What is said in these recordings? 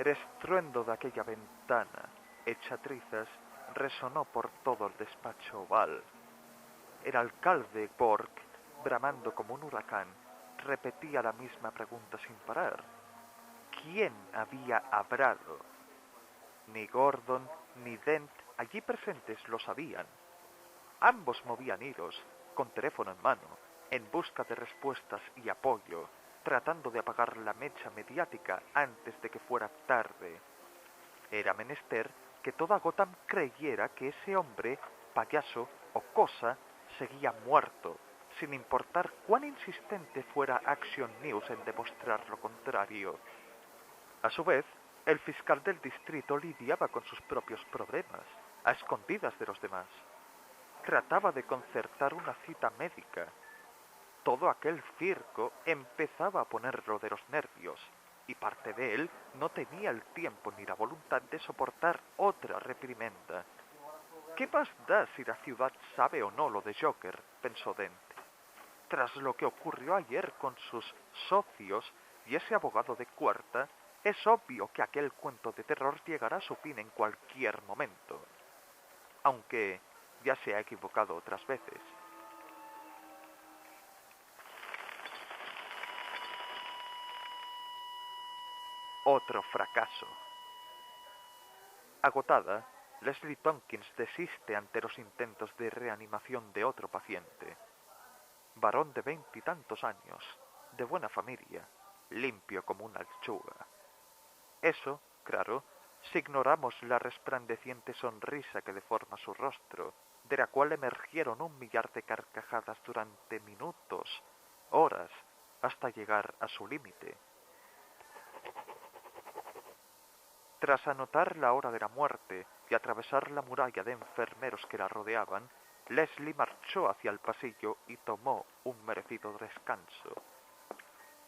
El estruendo de aquella ventana, hecha trizas, resonó por todo el despacho oval. El alcalde Borg, bramando como un huracán, repetía la misma pregunta sin parar. ¿Quién había hablado? Ni Gordon ni Dent allí presentes lo sabían. Ambos movían hilos, con teléfono en mano, en busca de respuestas y apoyo, tratando de apagar la mecha mediática antes de que fuera tarde. Era menester que toda Gotham creyera que ese hombre, payaso o cosa, seguía muerto, sin importar cuán insistente fuera Action News en demostrar lo contrario. A su vez, el fiscal del distrito lidiaba con sus propios problemas, a escondidas de los demás. Trataba de concertar una cita médica. Todo aquel circo empezaba a ponerlo de los nervios, y parte de él no tenía el tiempo ni la voluntad de soportar otra reprimenda. ¿Qué más da si la ciudad sabe o no lo de Joker?, pensó Dent. Tras lo que ocurrió ayer con sus socios y ese abogado de cuarta, es obvio que aquel cuento de terror llegará a su fin en cualquier momento. Aunque ya se ha equivocado otras veces. Otro fracaso. Agotada, Leslie Tompkins desiste ante los intentos de reanimación de otro paciente. Varón de 20 y tantos años, de buena familia, limpio como una lechuga. Eso, claro, si ignoramos la resplandeciente sonrisa que deforma su rostro, de la cual emergieron 1.000.000 de carcajadas durante minutos, horas, hasta llegar a su límite. Tras anotar la hora de la muerte y atravesar la muralla de enfermeros que la rodeaban, Leslie marchó hacia el pasillo y tomó un merecido descanso.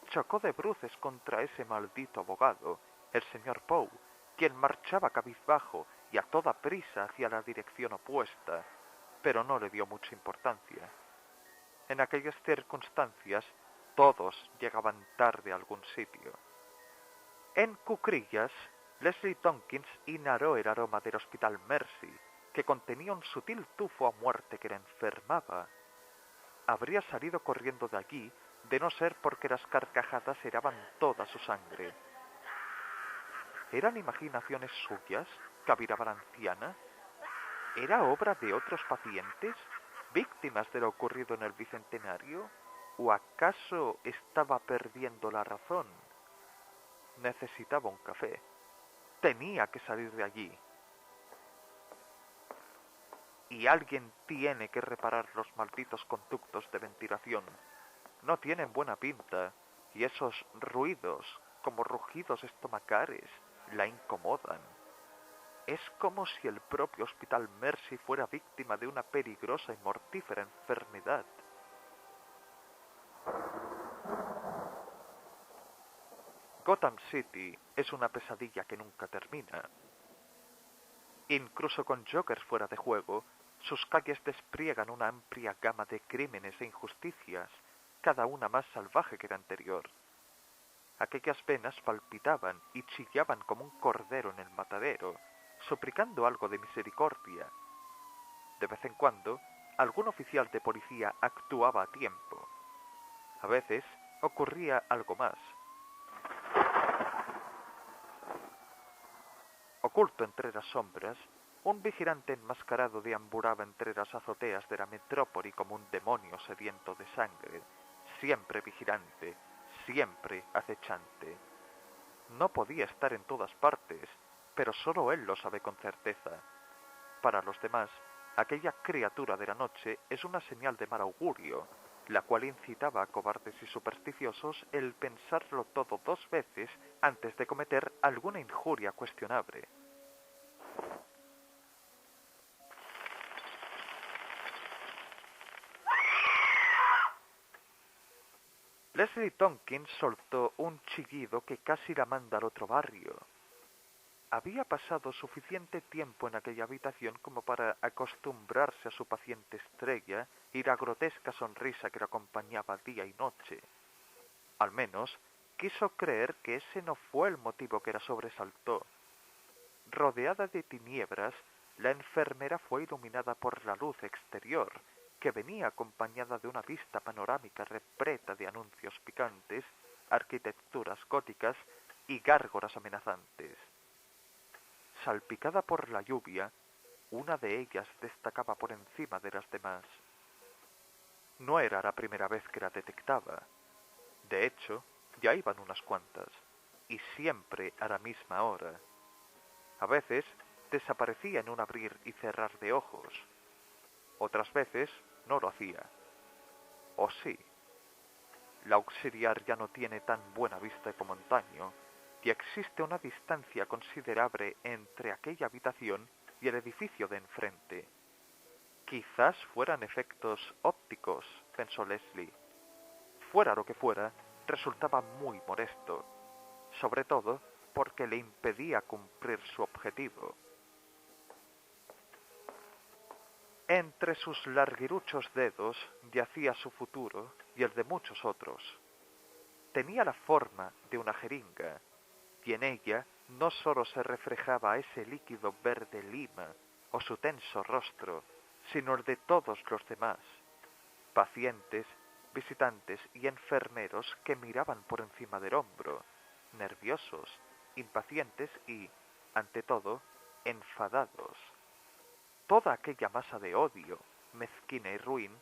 Chocó de bruces contra ese maldito abogado, el señor Poe, quien marchaba cabizbajo y a toda prisa hacia la dirección opuesta, pero no le dio mucha importancia. En aquellas circunstancias, todos llegaban tarde a algún sitio. En cuclillas, Leslie Tompkins inhaló el aroma del hospital Mercy, que contenía un sutil tufo a muerte que la enfermaba. Habría salido corriendo de allí, de no ser porque las carcajadas heraban toda su sangre. ¿Eran imaginaciones suyas, cavilaba la anciana? ¿Era obra de otros pacientes, víctimas de lo ocurrido en el Bicentenario? ¿O acaso estaba perdiendo la razón? Necesitaba un café. Tenía que salir de allí. Y alguien tiene que reparar los malditos conductos de ventilación. No tienen buena pinta, y esos ruidos, como rugidos estomacales, la incomodan. Es como si el propio Hospital Mercy fuera víctima de una peligrosa y mortífera enfermedad. Gotham City es una pesadilla que nunca termina. Incluso con Joker fuera de juego, sus calles despliegan una amplia gama de crímenes e injusticias, cada una más salvaje que la anterior. Aquellas venas palpitaban y chillaban como un cordero en el matadero, suplicando algo de misericordia. De vez en cuando, algún oficial de policía actuaba a tiempo. A veces, ocurría algo más. Oculto entre las sombras, un vigilante enmascarado deambulaba entre las azoteas de la metrópoli como un demonio sediento de sangre, siempre vigilante, siempre acechante. No podía estar en todas partes, pero solo él lo sabe con certeza. Para los demás, aquella criatura de la noche es una señal de mal augurio, la cual incitaba a cobardes y supersticiosos el pensarlo todo 2 veces antes de cometer alguna injuria cuestionable. Leslie Tompkins soltó un chillido que casi la manda al otro barrio. Había pasado suficiente tiempo en aquella habitación como para acostumbrarse a su paciente estrella y la grotesca sonrisa que la acompañaba día y noche. Al menos, quiso creer que ese no fue el motivo que la sobresaltó. Rodeada de tinieblas, la enfermera fue iluminada por la luz exterior, que venía acompañada de una vista panorámica repleta de anuncios picantes, arquitecturas góticas y gárgolas amenazantes. Salpicada por la lluvia, una de ellas destacaba por encima de las demás. No era la primera vez que la detectaba. De hecho, ya iban unas cuantas, y siempre a la misma hora. A veces desaparecía en un abrir y cerrar de ojos. Otras veces no lo hacía. O sí. La auxiliar ya no tiene tan buena vista como antaño, y existe una distancia considerable entre aquella habitación y el edificio de enfrente. Quizás fueran efectos ópticos, pensó Leslie. Fuera lo que fuera, resultaba muy molesto, sobre todo porque le impedía cumplir su objetivo. Entre sus larguiruchos dedos yacía su futuro y el de muchos otros. Tenía la forma de una jeringa, y en ella no sólo se reflejaba ese líquido verde lima o su tenso rostro, sino el de todos los demás, pacientes, visitantes y enfermeros que miraban por encima del hombro, nerviosos, impacientes y, ante todo, enfadados. Toda aquella masa de odio, mezquina y ruin,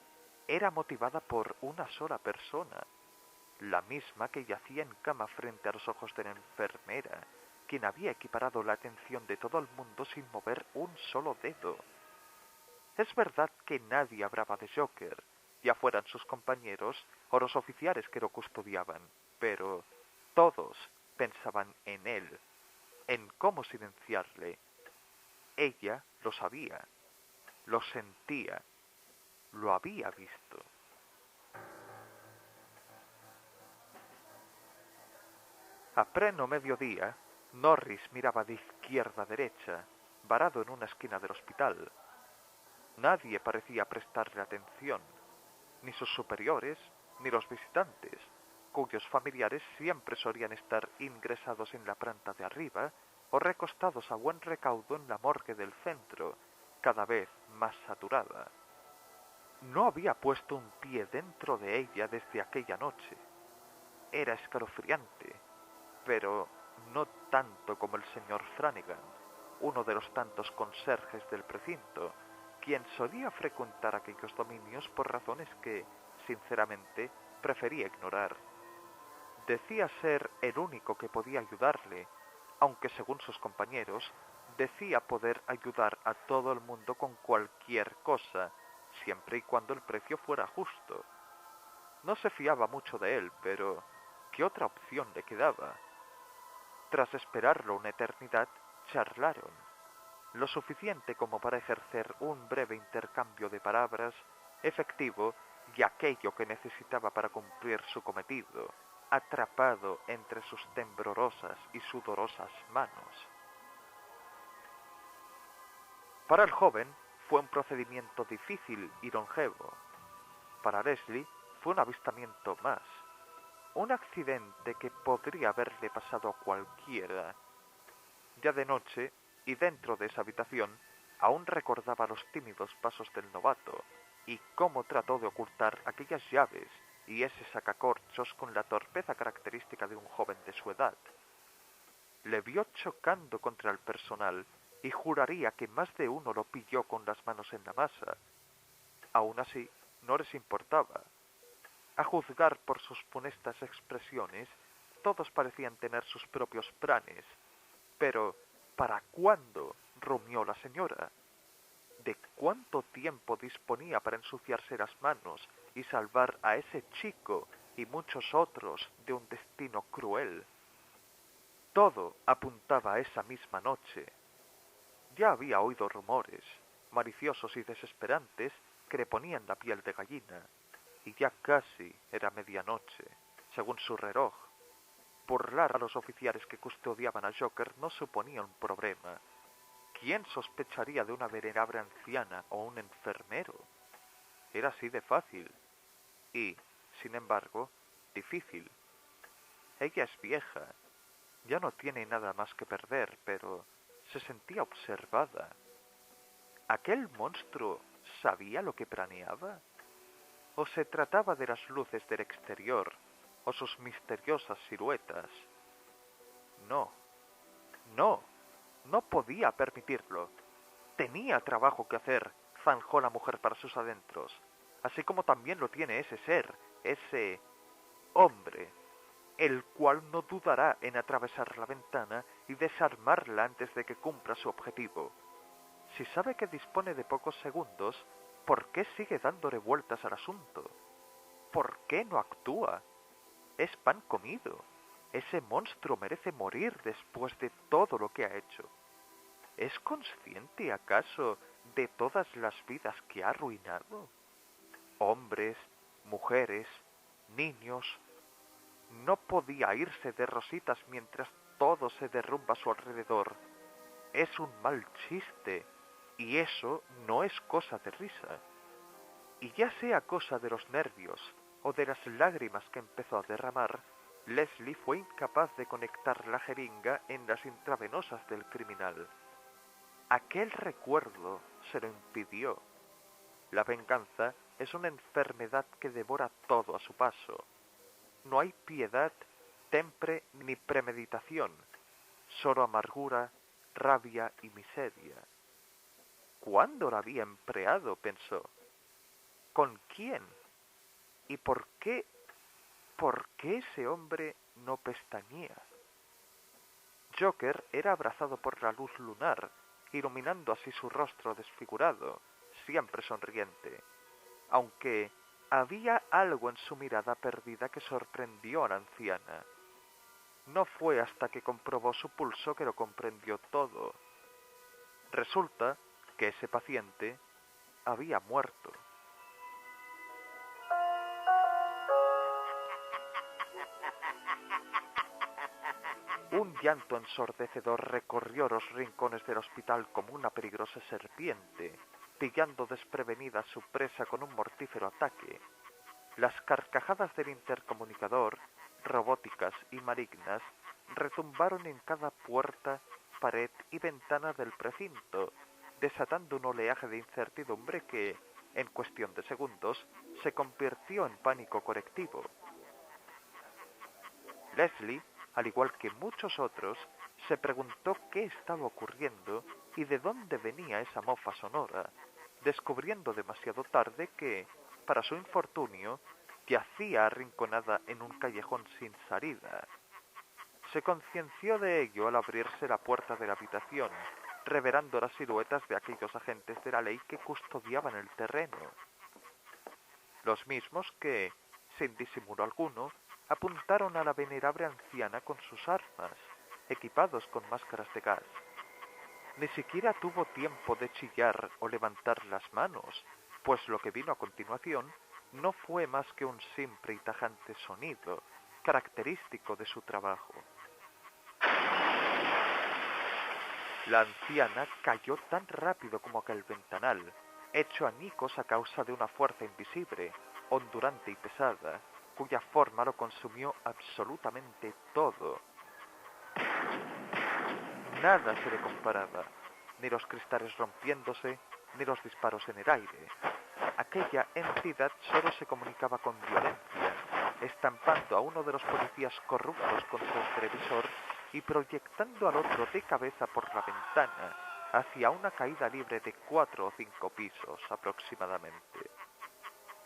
era motivada por una sola persona, la misma que yacía en cama frente a los ojos de la enfermera, quien había equiparado la atención de todo el mundo sin mover un solo dedo. Es verdad que nadie hablaba de Joker, ya fueran sus compañeros o los oficiales que lo custodiaban, pero todos pensaban en él, en cómo silenciarle. Ella lo sabía, lo sentía, lo había visto. A pleno mediodía, Norris miraba de izquierda a derecha, varado en una esquina del hospital. Nadie parecía prestarle atención, ni sus superiores, ni los visitantes, cuyos familiares siempre solían estar ingresados en la planta de arriba o recostados a buen recaudo en la morgue del centro, cada vez más saturada. No había puesto un pie dentro de ella desde aquella noche. Era escalofriante, pero no tanto como el señor Flanagan, uno de los tantos conserjes del precinto, quien solía frecuentar aquellos dominios por razones que, sinceramente, prefería ignorar. Decía ser el único que podía ayudarle, aunque según sus compañeros, decía poder ayudar a todo el mundo con cualquier cosa, siempre y cuando el precio fuera justo. No se fiaba mucho de él, pero ¿qué otra opción le quedaba? Tras esperarlo una eternidad, charlaron, lo suficiente como para ejercer un breve intercambio de palabras, efectivo y aquello que necesitaba para cumplir su cometido, atrapado entre sus temblorosas y sudorosas manos. Para el joven fue un procedimiento difícil y longevo. Para Leslie fue un avistamiento más, un accidente que podría haberle pasado a cualquiera. Ya de noche, y dentro de esa habitación, aún recordaba los tímidos pasos del novato, y cómo trató de ocultar aquellas llaves y ese sacacorchos con la torpeza característica de un joven de su edad. Le vio chocando contra el personal, y juraría que más de uno lo pilló con las manos en la masa. Aún así, no les importaba. A juzgar por sus funestas expresiones, todos parecían tener sus propios planes. Pero, ¿para cuándo? Rumió la señora. ¿De cuánto tiempo disponía para ensuciarse las manos y salvar a ese chico y muchos otros de un destino cruel? Todo apuntaba a esa misma noche. Ya había oído rumores, maliciosos y desesperantes, que le ponían la piel de gallina, y ya casi era medianoche, según su reloj. Burlar a los oficiales que custodiaban a Joker no suponía un problema. ¿Quién sospecharía de una venerable anciana o un enfermero? Era así de fácil y, sin embargo, difícil. Ella es vieja. Ya no tiene nada más que perder, pero se sentía observada. ¿Aquel monstruo sabía lo que planeaba? ¿O se trataba de las luces del exterior, o sus misteriosas siluetas? No, no, no podía permitirlo. Tenía trabajo que hacer, zanjó la mujer para sus adentros, así como también lo tiene ese ser, ese hombre, el cual no dudará en atravesar la ventana y desarmarla antes de que cumpla su objetivo. Si sabe que dispone de pocos segundos, ¿por qué sigue dándole vueltas al asunto? ¿Por qué no actúa? Es pan comido. Ese monstruo merece morir después de todo lo que ha hecho. ¿Es consciente acaso de todas las vidas que ha arruinado? Hombres, mujeres, niños. No podía irse de rositas mientras todo se derrumba a su alrededor. Es un mal chiste, y eso no es cosa de risa. Y ya sea cosa de los nervios o de las lágrimas que empezó a derramar, Leslie fue incapaz de conectar la jeringa en las intravenosas del criminal. Aquel recuerdo se lo impidió. La venganza es una enfermedad que devora todo a su paso. No hay piedad, temple ni premeditación, solo amargura, rabia y miseria. ¿Cuándo la había empleado?, pensó. ¿Con quién? ¿Y por qué ese hombre no pestañea? Joker era abrazado por la luz lunar, iluminando así su rostro desfigurado, siempre sonriente, aunque había algo en su mirada perdida que sorprendió a la anciana. No fue hasta que comprobó su pulso que lo comprendió todo. Resulta que ese paciente había muerto. Un llanto ensordecedor recorrió los rincones del hospital como una peligrosa serpiente, pillando desprevenida a su presa con un mortífero ataque. Las carcajadas del intercomunicador, robóticas y malignas, retumbaron en cada puerta, pared y ventana del precinto, desatando un oleaje de incertidumbre que, en cuestión de segundos, se convirtió en pánico colectivo. Leslie, al igual que muchos otros, se preguntó qué estaba ocurriendo y de dónde venía esa mofa sonora, descubriendo demasiado tarde que, para su infortunio, yacía arrinconada en un callejón sin salida. Se concienció de ello al abrirse la puerta de la habitación, revelando las siluetas de aquellos agentes de la ley que custodiaban el terreno. Los mismos que, sin disimulo alguno, apuntaron a la venerable anciana con sus armas, equipados con máscaras de gas. Ni siquiera tuvo tiempo de chillar o levantar las manos, pues lo que vino a continuación no fue más que un simple y tajante sonido, característico de su trabajo. La anciana cayó tan rápido como aquel ventanal, hecho añicos a causa de una fuerza invisible, ondulante y pesada, cuya forma lo consumió absolutamente todo. Nada se le comparaba, ni los cristales rompiéndose, ni los disparos en el aire. Aquella entidad solo se comunicaba con violencia, estampando a uno de los policías corruptos contra el televisor y proyectando al otro de cabeza por la ventana, hacia una caída libre de 4 o 5 pisos aproximadamente.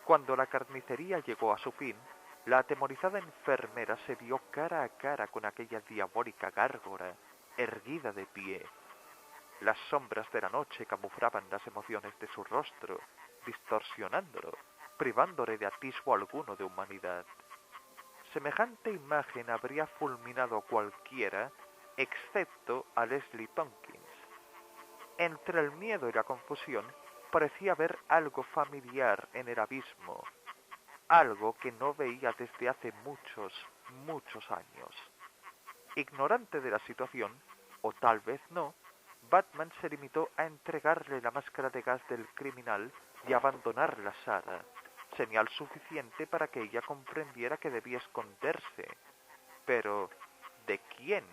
Cuando la carnicería llegó a su fin, la atemorizada enfermera se vio cara a cara con aquella diabólica gárgola, erguida de pie. Las sombras de la noche camuflaban las emociones de su rostro, distorsionándolo, privándole de atisbo alguno de humanidad. Semejante imagen habría fulminado a cualquiera, excepto a Leslie Tompkins. Entre el miedo y la confusión, parecía ver algo familiar en el abismo, algo que no veía desde hace muchos años. Ignorante de la situación, o tal vez no, Batman se limitó a entregarle la máscara de gas del criminal y abandonar la sala, señal suficiente para que ella comprendiera que debía esconderse. Pero, ¿de quién?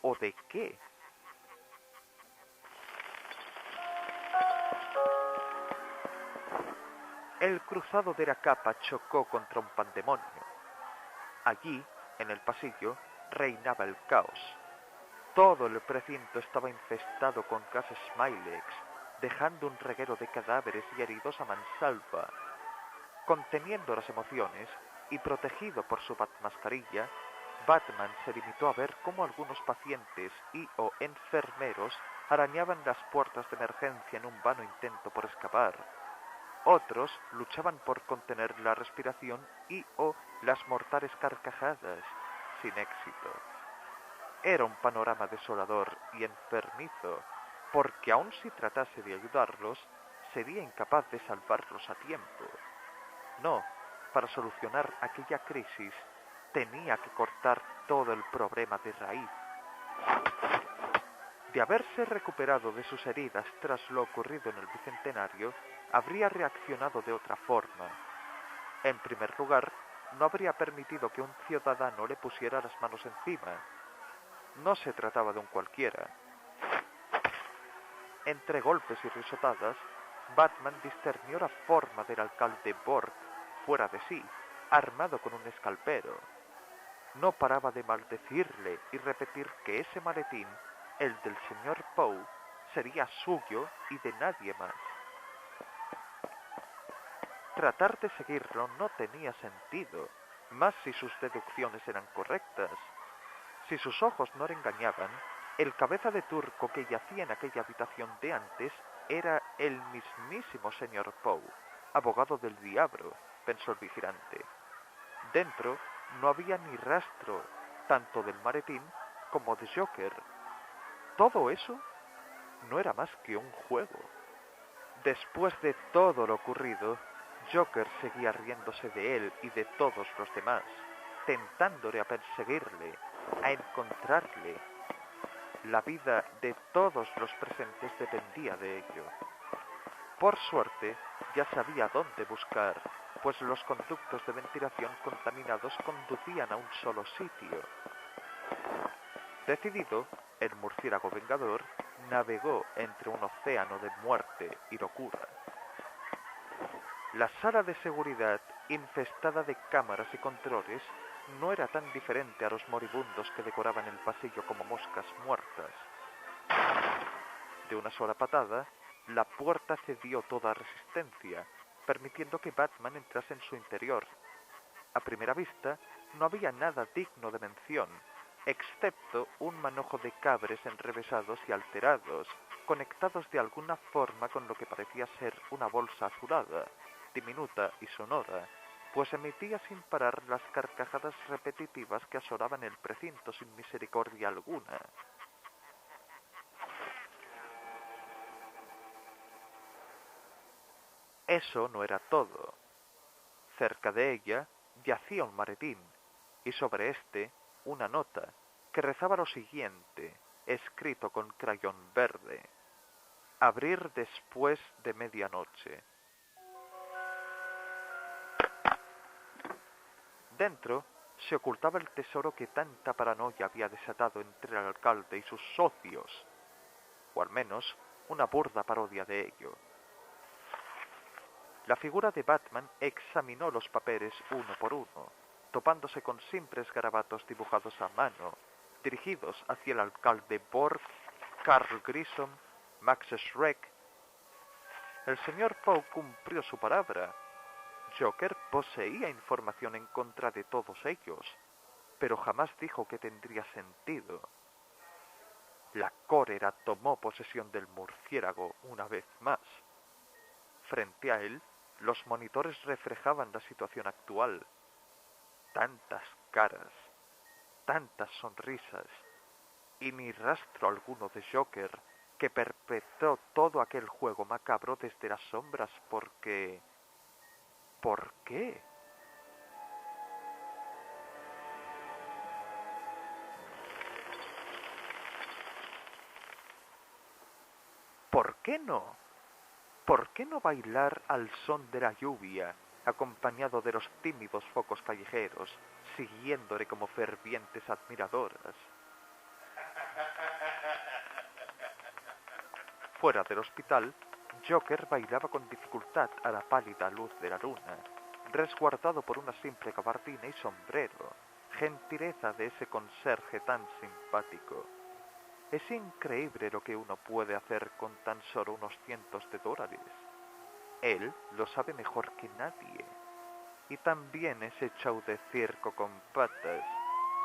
¿O de qué? El cruzado de la capa chocó contra un pandemonio. Allí, en el pasillo, reinaba el caos. Todo el precinto estaba infestado con gases Smilex, dejando un reguero de cadáveres y heridos a mansalva. Conteniendo las emociones y protegido por su Batmascarilla, Batman se limitó a ver cómo algunos pacientes y o enfermeros arañaban las puertas de emergencia en un vano intento por escapar. Otros luchaban por contener la respiración y o las mortales carcajadas, sin éxito. Era un panorama desolador y enfermizo, porque aun si tratase de ayudarlos, sería incapaz de salvarlos a tiempo. No, para solucionar aquella crisis, tenía que cortar todo el problema de raíz. De haberse recuperado de sus heridas tras lo ocurrido en el Bicentenario, habría reaccionado de otra forma. En primer lugar, no habría permitido que un ciudadano le pusiera las manos encima. No se trataba de un cualquiera. Entre golpes y risotadas, Batman discernió la forma del alcalde Borg, fuera de sí, armado con un escalpelo. No paraba de maldecirle y repetir que ese maletín, el del señor Poe, sería suyo y de nadie más. Tratar de seguirlo no tenía sentido, más si sus deducciones eran correctas. Si sus ojos no le engañaban, el cabeza de turco que yacía en aquella habitación de antes era el mismísimo señor Poe, abogado del diablo, pensó el vigilante. Dentro no había ni rastro, tanto del maletín como de Joker. Todo eso no era más que un juego. Después de todo lo ocurrido, Joker seguía riéndose de él y de todos los demás, tentándole a perseguirle, a encontrarle. La vida de todos los presentes dependía de ello. Por suerte, ya sabía dónde buscar, pues los conductos de ventilación contaminados conducían a un solo sitio. Decidido, el murciélago vengador navegó entre un océano de muerte y locura. La sala de seguridad, infestada de cámaras y controles, no era tan diferente a los moribundos que decoraban el pasillo como moscas muertas. De una sola patada, la puerta cedió toda resistencia, permitiendo que Batman entrase en su interior. A primera vista, no había nada digno de mención, excepto un manojo de cabres enrevesados y alterados, conectados de alguna forma con lo que parecía ser una bolsa azulada, diminuta y sonora, pues emitía sin parar las carcajadas repetitivas que asolaban el precinto sin misericordia alguna. Eso no era todo. Cerca de ella yacía un maletín, y sobre este una nota, que rezaba lo siguiente, escrito con crayón verde: abrir después de medianoche. Dentro se ocultaba el tesoro que tanta paranoia había desatado entre el alcalde y sus socios, o al menos una burda parodia de ello. La figura de Batman examinó los papeles uno por uno, topándose con simples garabatos dibujados a mano, dirigidos hacia el alcalde Borg, Carl Grissom, Max Schreck. El señor Poe cumplió su palabra. Joker poseía información en contra de todos ellos, pero jamás dijo que tendría sentido. La cólera tomó posesión del murciélago una vez más. Frente a él, los monitores reflejaban la situación actual. Tantas caras, tantas sonrisas, y ni rastro alguno de Joker, que perpetró todo aquel juego macabro desde las sombras porque... ¿Por qué? ¿Por qué no? ¿Por qué no bailar al son de la lluvia acompañado de los tímidos focos callejeros, siguiéndole como fervientes admiradoras. Fuera del hospital, Joker bailaba con dificultad a la pálida luz de la luna, resguardado por una simple gabardina y sombrero, gentileza de ese conserje tan simpático. Es increíble lo que uno puede hacer con tan solo unos cientos de dólares. Él lo sabe mejor que nadie. Y también ese show de circo con patas,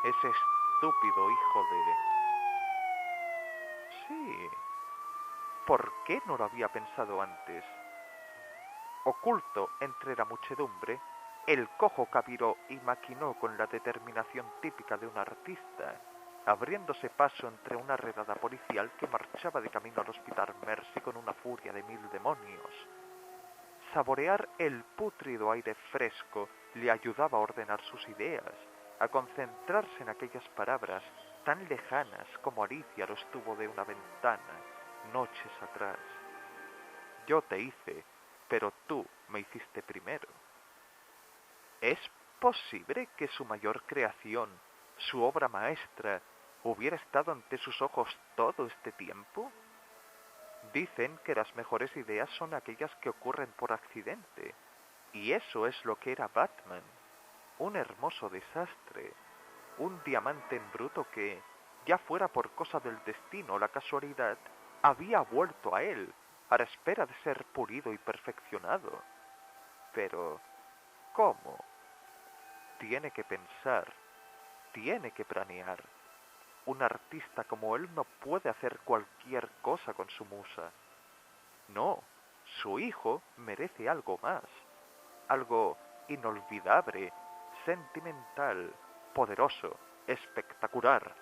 ese estúpido hijo de... Sí, ¿por qué no lo había pensado antes? Oculto entre la muchedumbre, el cojo caviró y maquinó con la determinación típica de un artista, abriéndose paso entre una redada policial que marchaba de camino al hospital Mercy con una furia de 1000 demonios. Saborear el pútrido aire fresco le ayudaba a ordenar sus ideas, a concentrarse en aquellas palabras tan lejanas como Alicia lo estuvo de una ventana, noches atrás. Yo te hice, pero tú me hiciste primero. ¿Es posible que su mayor creación, su obra maestra, hubiera estado ante sus ojos todo este tiempo? Dicen que las mejores ideas son aquellas que ocurren por accidente, y eso es lo que era Batman, un hermoso desastre, un diamante en bruto que, ya fuera por cosa del destino o la casualidad, había vuelto a él, a la espera de ser pulido y perfeccionado. Pero, ¿cómo? Tiene que pensar, tiene que planear. Un artista como él no puede hacer cualquier cosa con su musa. No, su hijo merece algo más, algo inolvidable, sentimental, poderoso, espectacular,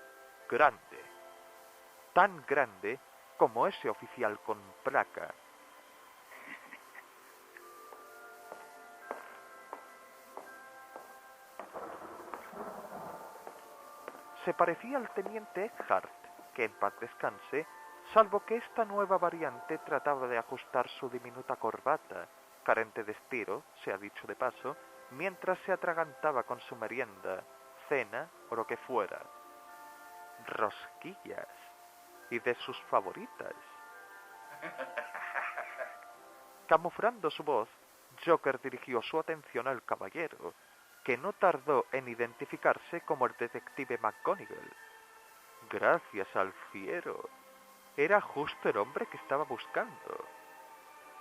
grande, tan grande como ese oficial con placa. Se parecía al teniente Eckhart, que en paz descanse, salvo que esta nueva variante trataba de ajustar su diminuta corbata, carente de estilo, se ha dicho de paso, mientras se atragantaba con su merienda, cena o lo que fuera. Rosquillas, y de sus favoritas. Camuflando su voz, Joker dirigió su atención al caballero, que no tardó en identificarse como el detective McGonagall. Gracias al fiero. Era justo el hombre que estaba buscando.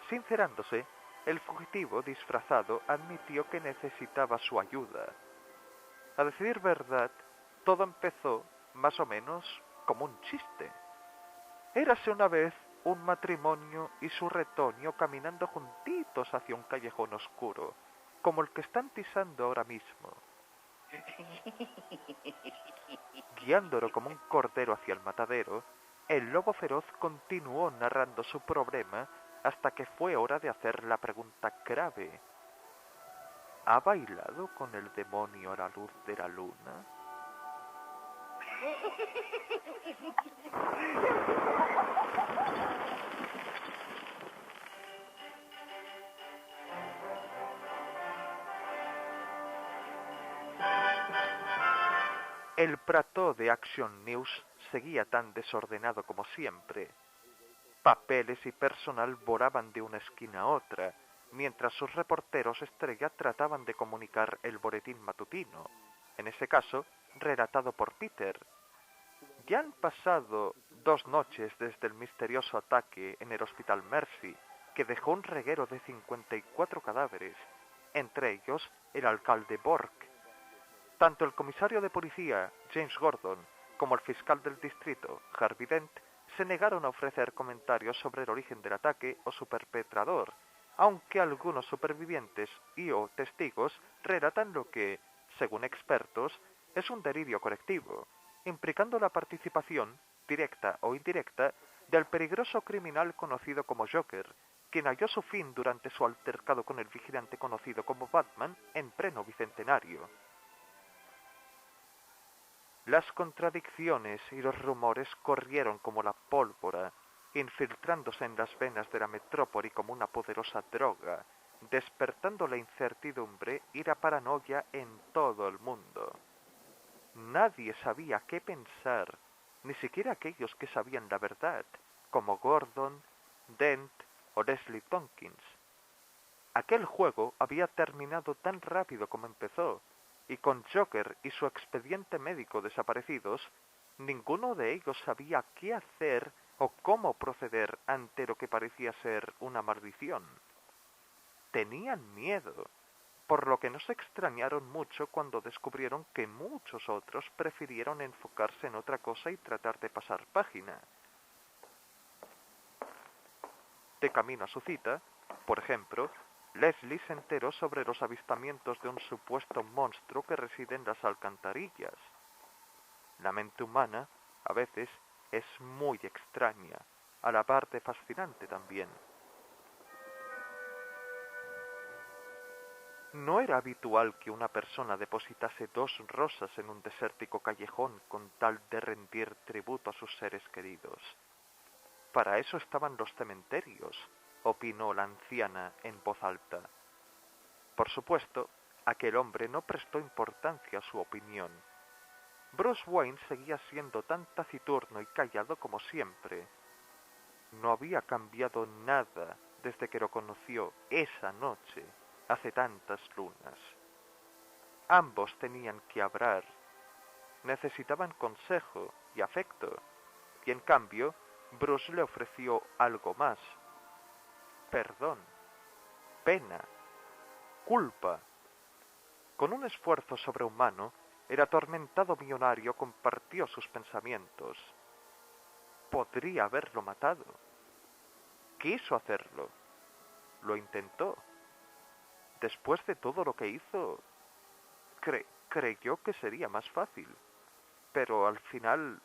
Sincerándose, el fugitivo disfrazado admitió que necesitaba su ayuda. A decir verdad, todo empezó, más o menos, como un chiste. Érase una vez un matrimonio y su retoño caminando juntitos hacia un callejón oscuro, como el que están pisando ahora mismo. Guiándolo como un cordero hacia el matadero, el lobo feroz continuó narrando su problema hasta que fue hora de hacer la pregunta grave. ¿Ha bailado con el demonio a la luz de la luna? El plató de Action News seguía tan desordenado como siempre. Papeles y personal volaban de una esquina a otra, mientras sus reporteros estrella trataban de comunicar el boletín matutino, en ese caso, relatado por Peter. Ya han pasado 2 noches desde el misterioso ataque en el Hospital Mercy, que dejó un reguero de 54 cadáveres, entre ellos el alcalde Bork. Tanto el comisario de policía, James Gordon, como el fiscal del distrito, Harvey Dent, se negaron a ofrecer comentarios sobre el origen del ataque o su perpetrador, aunque algunos supervivientes y o testigos relatan lo que, según expertos, es un delirio colectivo, implicando la participación, directa o indirecta, del peligroso criminal conocido como Joker, quien halló su fin durante su altercado con el vigilante conocido como Batman en pleno bicentenario. Las contradicciones y los rumores corrieron como la pólvora, infiltrándose en las venas de la metrópoli como una poderosa droga, despertando la incertidumbre y la paranoia en todo el mundo. Nadie sabía qué pensar, ni siquiera aquellos que sabían la verdad, como Gordon, Dent o Leslie Tompkins. Aquel juego había terminado tan rápido como empezó, y con Joker y su expediente médico desaparecidos, ninguno de ellos sabía qué hacer o cómo proceder ante lo que parecía ser una maldición. Tenían miedo, por lo que no se extrañaron mucho cuando descubrieron que muchos otros prefirieron enfocarse en otra cosa y tratar de pasar página. De camino a su cita, por ejemplo, Leslie se enteró sobre los avistamientos de un supuesto monstruo que reside en las alcantarillas. La mente humana, a veces, es muy extraña, a la par de fascinante también. No era habitual que una persona depositase 2 rosas en un desértico callejón con tal de rendir tributo a sus seres queridos. Para eso estaban los cementerios, opinó la anciana en voz alta. Por supuesto, aquel hombre no prestó importancia a su opinión. Bruce Wayne seguía siendo tan taciturno y callado como siempre. No había cambiado nada desde que lo conoció esa noche, hace tantas lunas. Ambos tenían que hablar, necesitaban consejo y afecto, y en cambio, Bruce le ofreció algo más: perdón, pena, culpa. Con un esfuerzo sobrehumano, el atormentado millonario compartió sus pensamientos. Podría haberlo matado. Quiso hacerlo. Lo intentó. Después de todo lo que hizo, creyó que sería más fácil. Pero al final,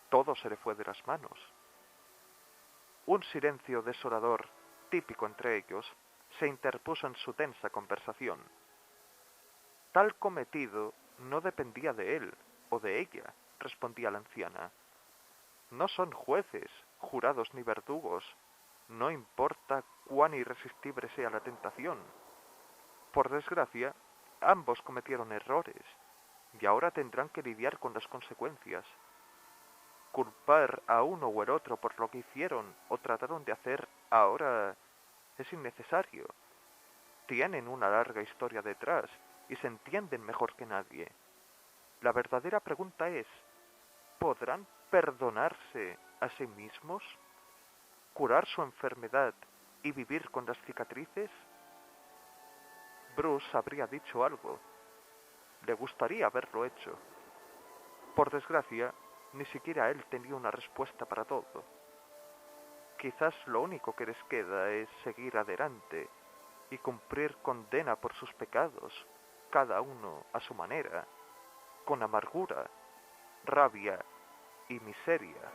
todo se le fue de las manos. Un silencio desolador, típico entre ellos, se interpuso en su tensa conversación. Tal cometido no dependía de él o de ella, respondía la anciana. No son jueces, jurados ni verdugos. No importa cuán irresistible sea la tentación. Por desgracia, ambos cometieron errores, y ahora tendrán que lidiar con las consecuencias. Culpar a uno o el otro por lo que hicieron o trataron de hacer ahora es innecesario. Tienen una larga historia detrás y se entienden mejor que nadie. La verdadera pregunta es: ¿podrán perdonarse a sí mismos? ¿Curar su enfermedad y vivir con las cicatrices? Bruce habría dicho algo. Le gustaría haberlo hecho. Por desgracia, ni siquiera él tenía una respuesta para todo. Quizás lo único que les queda es seguir adelante y cumplir condena por sus pecados, cada uno a su manera, con amargura, rabia y miseria.